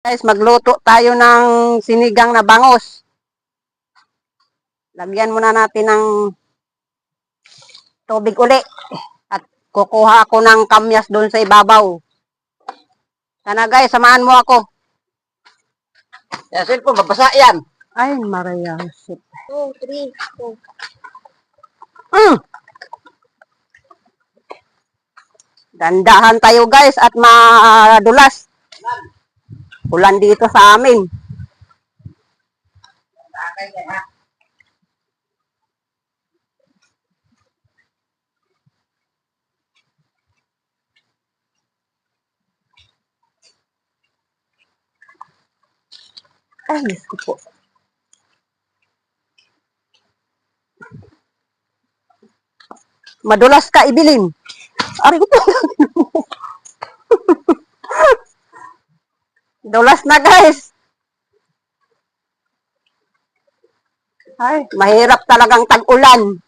Guys, magluto tayo ng sinigang na bangus. Lagyan muna natin ng tubig uli. At kukuha ako ng kamyas doon sa ibabaw. Sana guys, samahan mo ako. Yasin po, mabasa yan. Ay, Maria. 2, 3, 4. Dandahan tayo guys at madulas. Ulan dito sa amin. Ay, Diyos ko po. Madulas ka, ibilin. Ari ko po. Dulas na guys. Ay, mahirap talagang tag-ulan.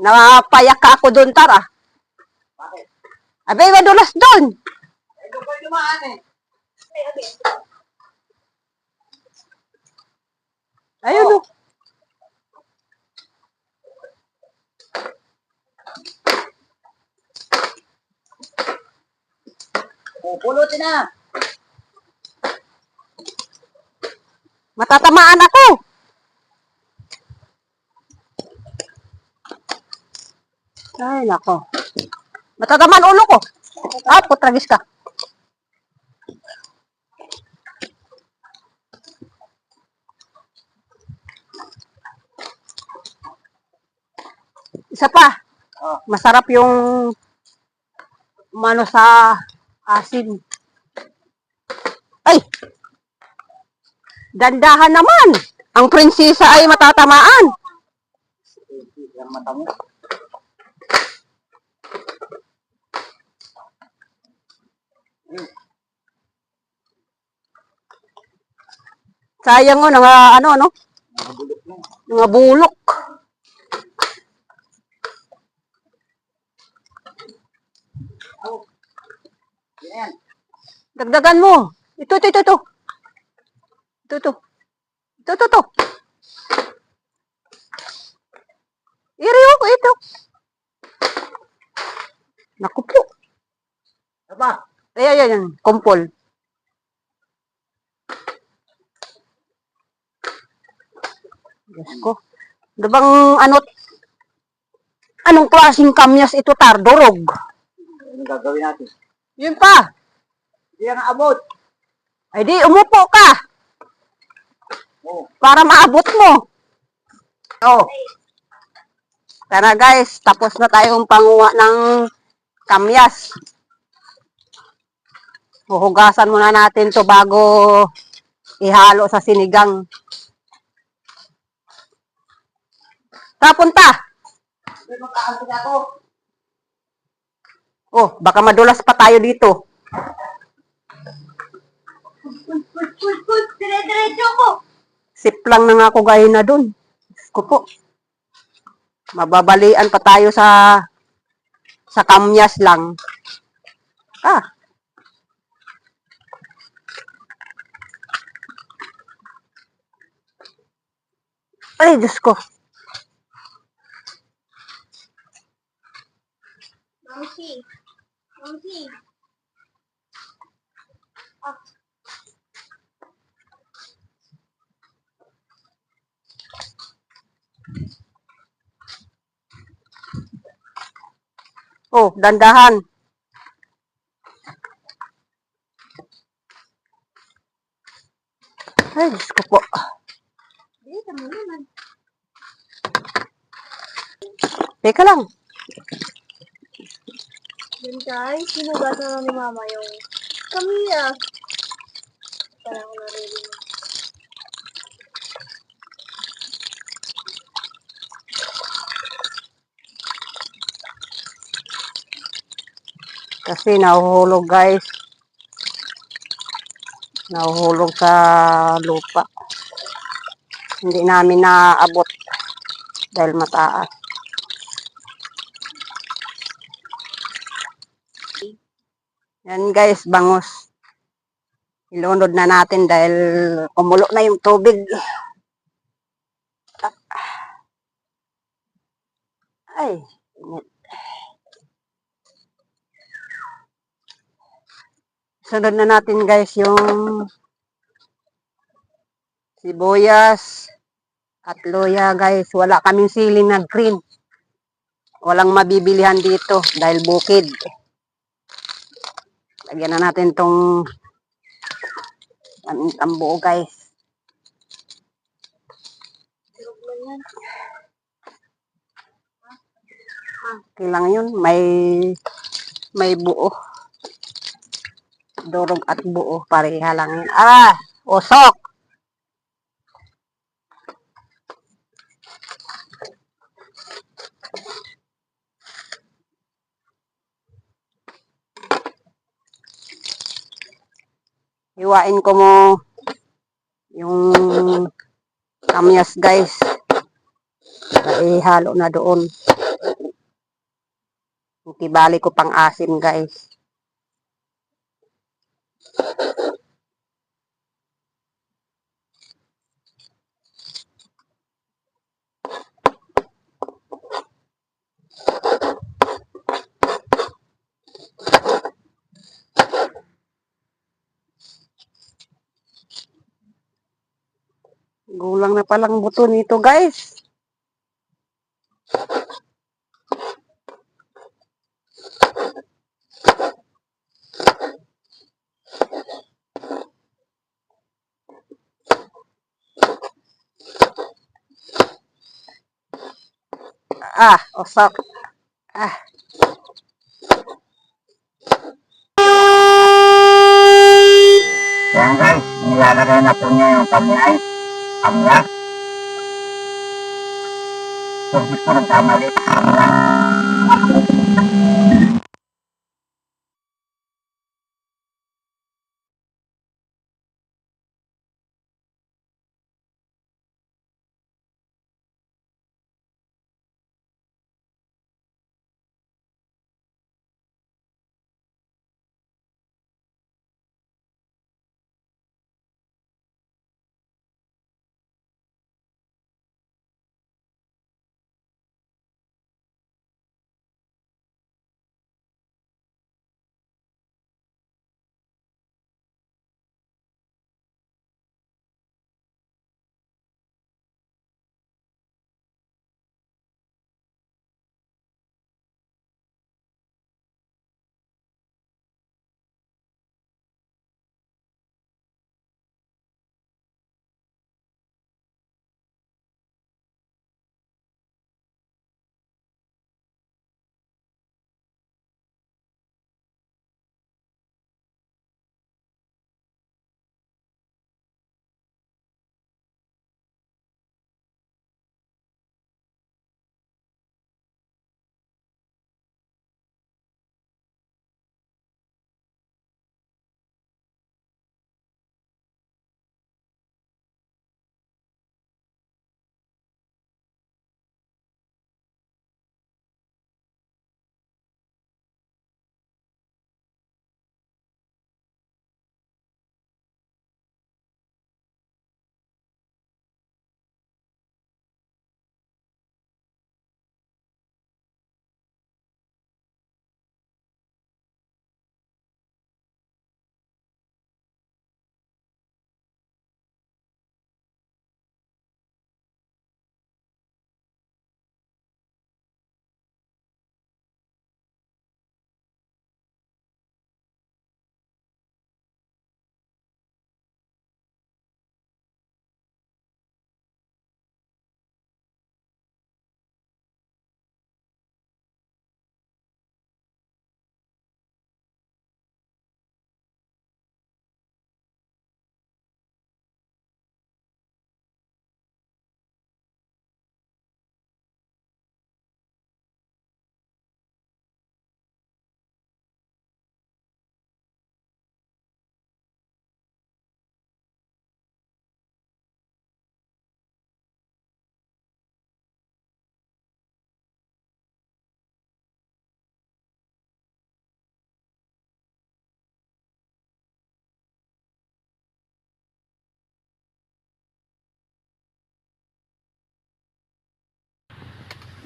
Napayak ka ako doon, tara. Bakit? Abay, madulas doon. Ito po yung dumaan eh. Ayun oh. Pulutin na. Matatamaan ako. Ay, nako. Matatamaan ulo ko. Ah, putragis ka. Isa pa. Oh. Masarap yung mano sa asin. Ay! Dandahan naman. Ang prinsesa ay matatamaan. Yung mata mo. Sayang o, ano, Nabulok na. mga bulok. Oh. Yan. Dagdagan mo. Ito. Ito. Iriyo ko ito. Naku po. Aba. Ayan. Kumpol. Diyos ko. Ano bang anong klaseng kamyas ito, tardorog? Ano gagawin natin? Yun pa. Hindi yan abot. Ay di, umupo ka. Oh. Para maabot mo. Oh. Tara guys, tapos na tayong panguha ng kamyas. Huhugasan muna natin to bago ihalo sa sinigang. Tapunta. Magkakantin ako. Oh, baka madulas pa tayo dito. Dire-diretso ko. Sip lang na nga ako gaya na dun. Diyos ko po. Mababalian pa tayo sa kamyas lang. Ah. Ay, Diyos ko. Mamsi. Oh, dandahan. Ay, Diyos ko po. Dito mo naman. Teka lang. Yun guys, sinugat na lang ni mama yung kamila. Parang ako naririnig. Kasi nahuhulog guys. Nahuhulog sa lupa. Hindi namin naabot dahil mataas. Yan guys, bangus. Ilunod na natin dahil kumulo na yung tubig. Ay, init. Sunod na natin guys yung sibuyas at luya guys. Wala kaming siling na green. Walang mabibilihan dito dahil bukid. Lagyan na natin tong tambuo guys. Tulog lang yan. Okay lang yun. May buo. Durog at buo. Pareha lang yun. Ah! Usok! Hiwain ko mo yung kamyas guys. Ihalo na doon. Itibali ko pang asim guys. Gulang na palang buto nito guys. Ah, usok. Ah. Yan guys, nilalagay na po niya yung kamyas. Kamyas. So, di po nagkamali.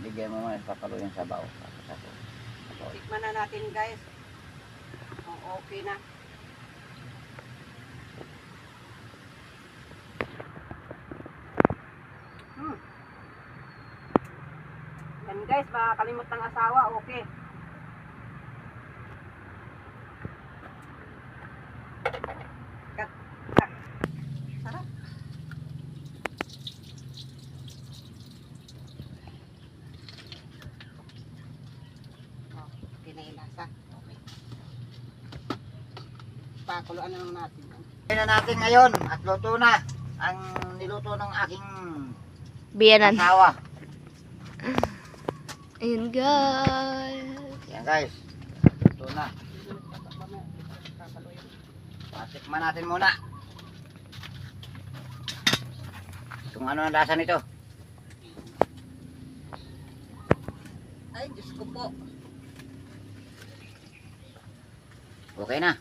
bigyan mo mga papalo yung sabaw. Tikman na natin guys. Oh, okay na. Yan guys, makakalimot ng asawa, okay. Kat, kat. Sarap. Oh, okay na yung lasa. Okay. Pakuluan na lang natin. Gawin na natin ngayon at luto na ang niluto ng aking Biyanan. asawa. Ayun guys. Yan guys, luto na. Patikman natin muna. Kung ano ang lasa nito. Ay, Diyos ko po. Okay na.